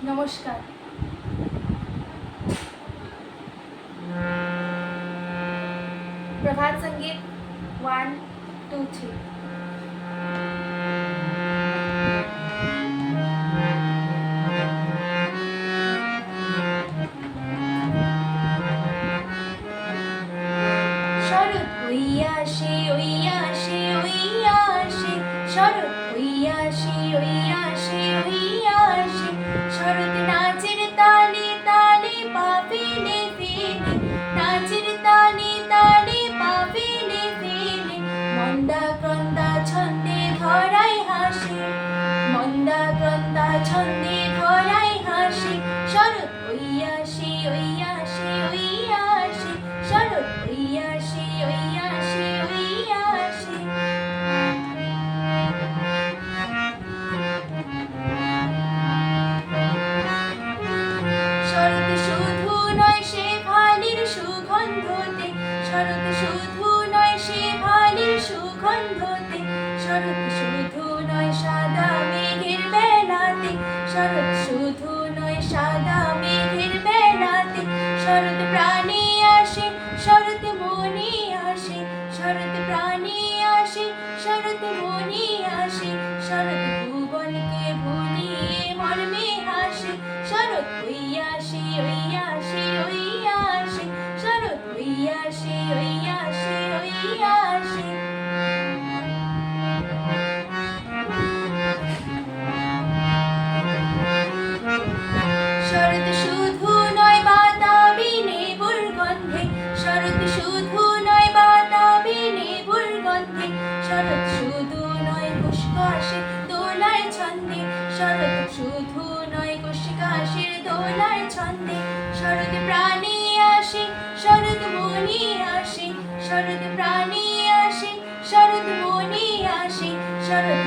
নমস্কার। प्रभात संगीत 1 2 3। শরৎ হইয়াছে হইয়াছে হইয়াছে, শরৎ হইয়াছে হইয়াছে হইয়াছে, শরৎ নাচের তালে তালে পা ফেলে ফেলে, নাচের তালে তালে পা ফেলে ফেলে, মন্দা ক্রন্দা ছন্দে ধরাই হাসে, মন্দা ক্রন্দা ছন্দে ধরাই হাসে, শরৎ হইয়াছে হইয়াছে হইয়াছে, শরৎ হইয়াছে হইয়াছে হইয়াছে। শরৎ শুধু নয় সে ভালির সুগন্ধতে, শরৎ শুধু নয় সে ভালির সুগন্ধতে, শরৎ শুধু নয় সাদা মেঘের বেলাতে, শরৎ শুধু নয় সাদা মেঘের বেলাতে, শরৎ প্রাণে আসে শরৎ মনে আসে, শরৎ প্রাণে আসে শরৎ মনে আসে, শরৎ ভুবনকে ভুলিয়ে মর্মে হাসে, শরৎ হইয়াছে হইয়াছে হইয়াছে, শরৎ হইয়াছে হইয়াছে হইয়াছে। শরৎ শুধু নয় বাতাবি নেবুর গন্ধে, শরৎ শুধু নয় বাতাবি নেবুর গন্ধে, শরৎ শুধু নয় কুশকাশের দোলার ছন্দে, শরৎ শুধু নয় কুশকাশের দোলার ছন্দে, শরৎ প্রাণে আসে শরৎ মনে আসে, শরৎ প্রাণে আসে শরৎ মনে আসে, শরৎ